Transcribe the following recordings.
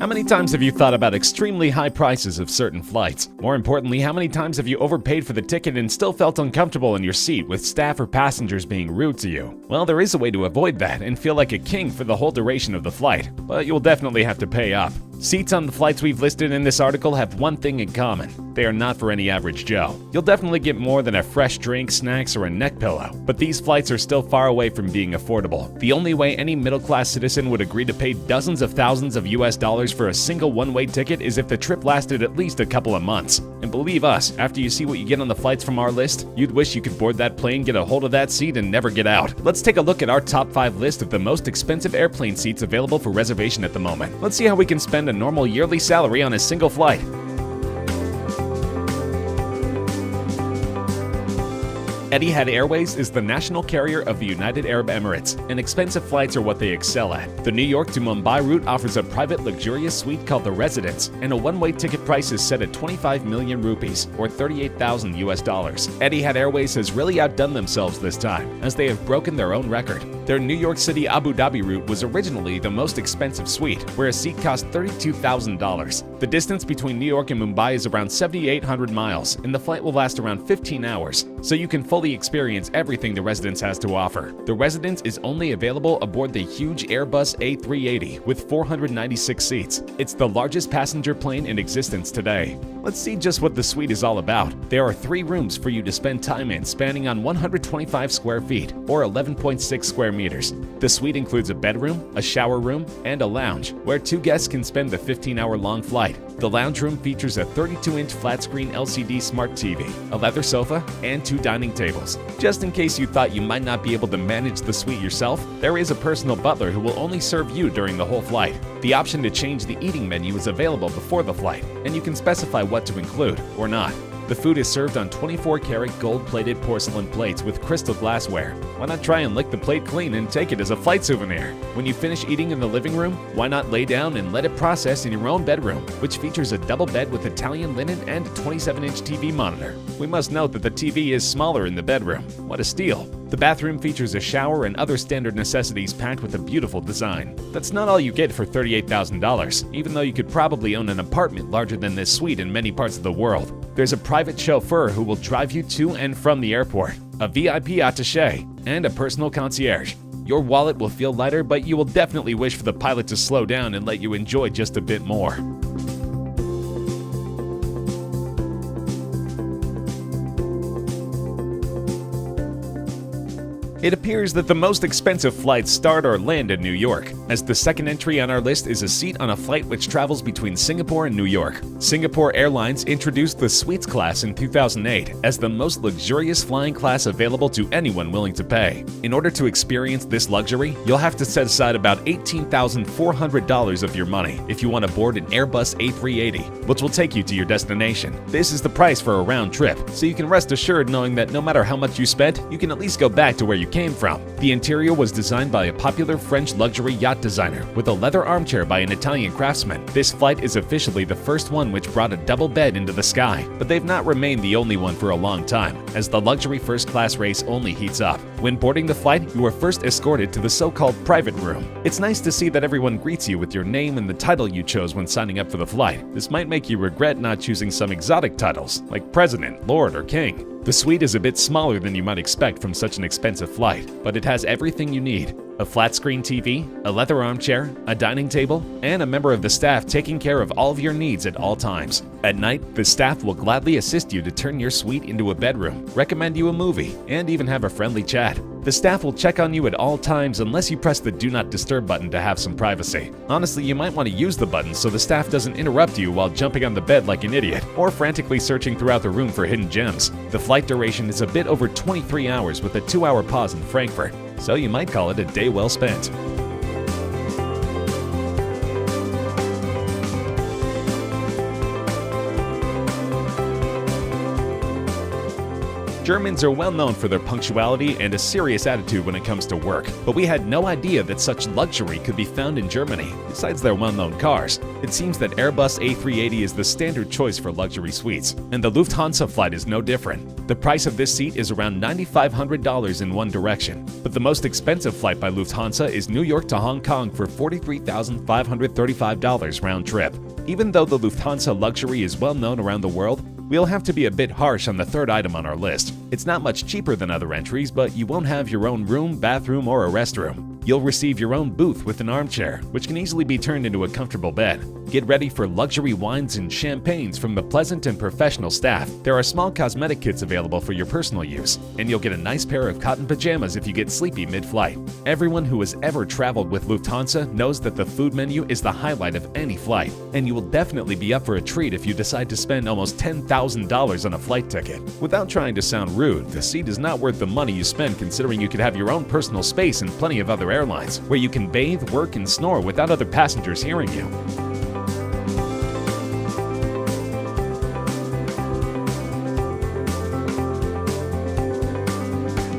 How many times have you thought about extremely high prices of certain flights? More importantly, how many times have you overpaid for the ticket and still felt uncomfortable in your seat with staff or passengers being rude to you? Well, there is a way to avoid that and feel like a king for the whole duration of the flight, but you'll definitely have to pay up. Seats on the flights we've listed in this article have one thing in common. They are not for any average Joe. You'll definitely get more than a fresh drink, snacks, or a neck pillow, but these flights are still far away from being affordable. The only way any middle-class citizen would agree to pay dozens of thousands of US dollars for a single one-way ticket is if the trip lasted at least a couple of months. And believe us, after you see what you get on the flights from our list, you'd wish you could board that plane, get a hold of that seat, and never get out. Let's take a look at our top 5 list of the most expensive airplane seats available for reservation at the moment. Let's see how we can spend a normal yearly salary on a single flight. Etihad Airways is the national carrier of the United Arab Emirates, and expensive flights are what they excel at. The New York to Mumbai route offers a private luxurious suite called the Residence, and a one-way ticket price is set at 25 million rupees, or 38,000 US dollars. Etihad Airways has really outdone themselves this time, as they have broken their own record. Their New York City Abu Dhabi route was originally the most expensive suite, where a seat cost $32,000. The distance between New York and Mumbai is around 7,800 miles, and the flight will last around 15 hours, so you can fully experience everything the Residence has to offer. The Residence is only available aboard the huge Airbus A380 with 496 seats. It's the largest passenger plane in existence today. Let's see just what the suite is all about. There are 3 rooms for you to spend time in, spanning on 125 square feet, or 11.6 square meters. The suite includes a bedroom, a shower room, and a lounge, where 2 guests can spend the 15-hour-long flight. The lounge room features a 32-inch flat-screen LCD smart TV, a leather sofa, and 2 dining tables. Just in case you thought you might not be able to manage the suite yourself, there is a personal butler who will only serve you during the whole flight. The option to change the eating menu is available before the flight, and you can specify what to include or not. The food is served on 24-karat gold-plated porcelain plates with crystal glassware. Why not try and lick the plate clean and take it as a flight souvenir? When you finish eating in the living room, why not lay down and let it process in your own bedroom, which features a double bed with Italian linen and a 27-inch TV monitor. We must note that the TV is smaller in the bedroom. What a steal! The bathroom features a shower and other standard necessities packed with a beautiful design. That's not all you get for $38,000, even though you could probably own an apartment larger than this suite in many parts of the world. There's a private chauffeur who will drive you to and from the airport, a VIP attaché, and a personal concierge. Your wallet will feel lighter, but you will definitely wish for the pilot to slow down and let you enjoy just a bit more. It appears that the most expensive flights start or land in New York, as the second entry on our list is a seat on a flight which travels between Singapore and New York. Singapore Airlines introduced the Suites class in 2008 as the most luxurious flying class available to anyone willing to pay. In order to experience this luxury, you'll have to set aside about $18,400 of your money if you want to board an Airbus A380, which will take you to your destination. This is the price for a round trip, so you can rest assured knowing that no matter how much you spent, you can at least go back to where you came from. The interior was designed by a popular French luxury yacht designer with a leather armchair by an Italian craftsman. This flight is officially the first one which brought a double bed into the sky, but they've not remained the only one for a long time, as the luxury first-class race only heats up. When boarding the flight, you are first escorted to the so-called private room. It's nice to see that everyone greets you with your name and the title you chose when signing up for the flight. This might make you regret not choosing some exotic titles, like President, Lord, or King. The suite is a bit smaller than you might expect from such an expensive flight, but it has everything you need. A flat-screen TV, a leather armchair, a dining table, and a member of the staff taking care of all of your needs at all times. At night, the staff will gladly assist you to turn your suite into a bedroom, recommend you a movie, and even have a friendly chat. The staff will check on you at all times unless you press the Do Not Disturb button to have some privacy. Honestly, you might want to use the button so the staff doesn't interrupt you while jumping on the bed like an idiot, or frantically searching throughout the room for hidden gems. The flight duration is a bit over 23 hours with a 2-hour pause in Frankfurt, so you might call it a day well spent. Germans are well known for their punctuality and a serious attitude when it comes to work, but we had no idea that such luxury could be found in Germany, besides their well-known cars. It seems that Airbus A380 is the standard choice for luxury suites, and the Lufthansa flight is no different. The price of this seat is around $9,500 in one direction, but the most expensive flight by Lufthansa is New York to Hong Kong for $43,535 round trip. Even though the Lufthansa luxury is well known around the world, we'll have to be a bit harsh on the third item on our list. It's not much cheaper than other entries, but you won't have your own room, bathroom, or a restroom. You'll receive your own booth with an armchair, which can easily be turned into a comfortable bed. Get ready for luxury wines and champagnes from the pleasant and professional staff. There are small cosmetic kits available for your personal use, and you'll get a nice pair of cotton pajamas if you get sleepy mid-flight. Everyone who has ever traveled with Lufthansa knows that the food menu is the highlight of any flight, and you will definitely be up for a treat if you decide to spend almost $10,000 on a flight ticket. Without trying to sound rude, the seat is not worth the money you spend considering you could have your own personal space and plenty of other airlines, where you can bathe, work, and snore without other passengers hearing you.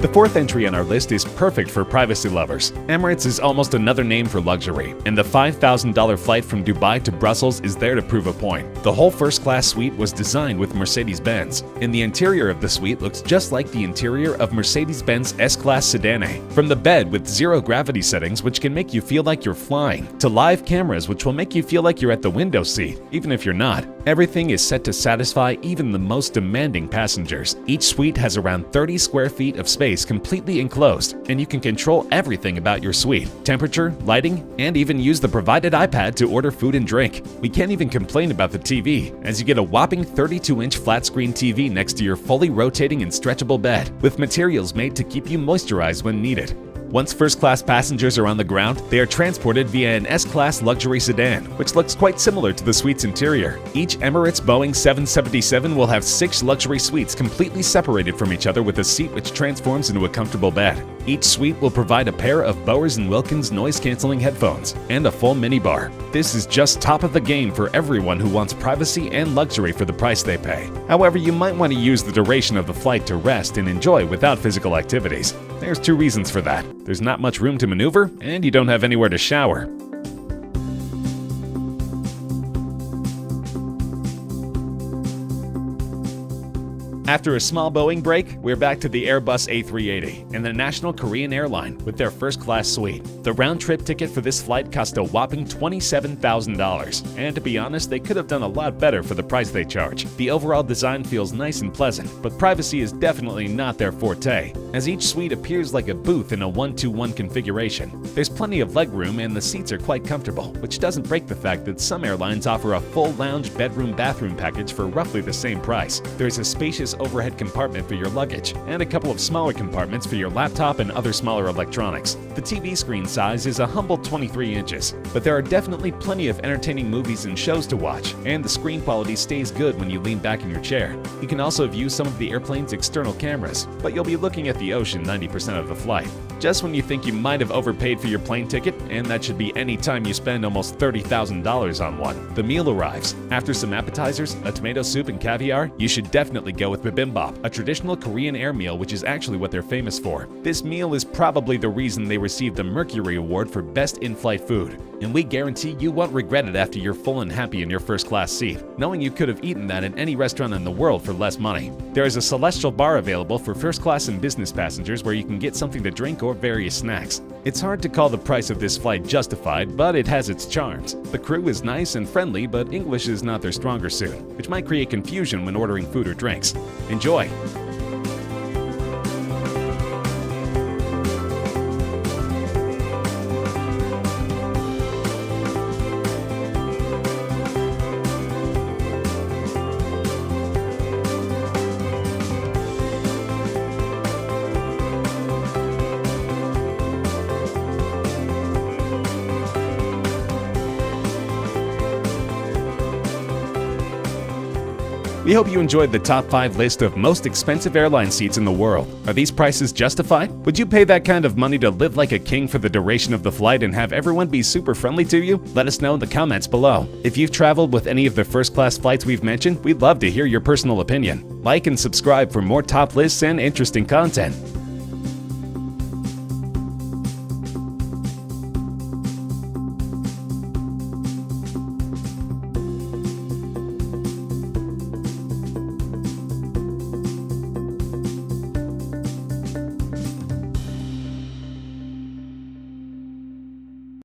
The fourth entry on our list is perfect for privacy lovers. Emirates is almost another name for luxury, and the $5,000 flight from Dubai to Brussels is there to prove a point. The whole first-class suite was designed with Mercedes-Benz, and the interior of the suite looks just like the interior of Mercedes-Benz S-Class Sedan. From the bed with zero-gravity settings, which can make you feel like you're flying, to live cameras which will make you feel like you're at the window seat, even if you're not. Everything is set to satisfy even the most demanding passengers. Each suite has around 30 square feet of space completely enclosed, and you can control everything about your suite: temperature, lighting, and even use the provided iPad to order food and drink. We can't even complain about the TV, as you get a whopping 32-inch flat-screen TV next to your fully rotating and stretchable bed, with materials made to keep you moisturized when needed. Once first-class passengers are on the ground, they are transported via an S-Class luxury sedan, which looks quite similar to the suite's interior. Each Emirates Boeing 777 will have 6 luxury suites completely separated from each other with a seat which transforms into a comfortable bed. Each suite will provide a pair of Bowers & Wilkins noise-canceling headphones and a full minibar. This is just top of the game for everyone who wants privacy and luxury for the price they pay. However, you might want to use the duration of the flight to rest and enjoy without physical activities. There's 2 reasons for that. There's not much room to maneuver, and you don't have anywhere to shower. After a small Boeing break, we're back to the Airbus A380 and the National Korean Airline with their first-class suite. The round-trip ticket for this flight cost a whopping $27,000, and to be honest, they could have done a lot better for the price they charge. The overall design feels nice and pleasant, but privacy is definitely not their forte, as each suite appears like a booth in a 1-to-1 configuration. There's plenty of legroom and the seats are quite comfortable, which doesn't break the fact that some airlines offer a full lounge bedroom-bathroom package for roughly the same price. There's a spacious overhead compartment for your luggage, and a couple of smaller compartments for your laptop and other smaller electronics. The TV screen size is a humble 23 inches, but there are definitely plenty of entertaining movies and shows to watch, and the screen quality stays good when you lean back in your chair. You can also view some of the airplane's external cameras, but you'll be looking at the ocean 90% of the flight. Just when you think you might have overpaid for your plane ticket, and that should be any time you spend almost $30,000 on one, the meal arrives. After some appetizers, a tomato soup, and caviar, you should definitely go with bibimbap, a traditional Korean air meal which is actually what they're famous for. This meal is probably the reason they received the Mercury Award for Best In-Flight Food, and we guarantee you won't regret it after you're full and happy in your first-class seat, knowing you could have eaten that in any restaurant in the world for less money. There is a celestial bar available for first-class and business passengers where you can get something to drink or various snacks. It's hard to call the price of this flight justified, but it has its charms. The crew is nice and friendly, but English is not their stronger suit, which might create confusion when ordering food or drinks. Enjoy! We We hope you enjoyed the top 5 list of most expensive airline seats in the world. Are these prices justified? Would you pay that kind of money to live like a king for the duration of the flight and have everyone be super friendly to you? Let us know in the comments below. If you've traveled with any of the first-class flights we've mentioned, we'd love to hear your personal opinion. Like and subscribe for more top lists and interesting content.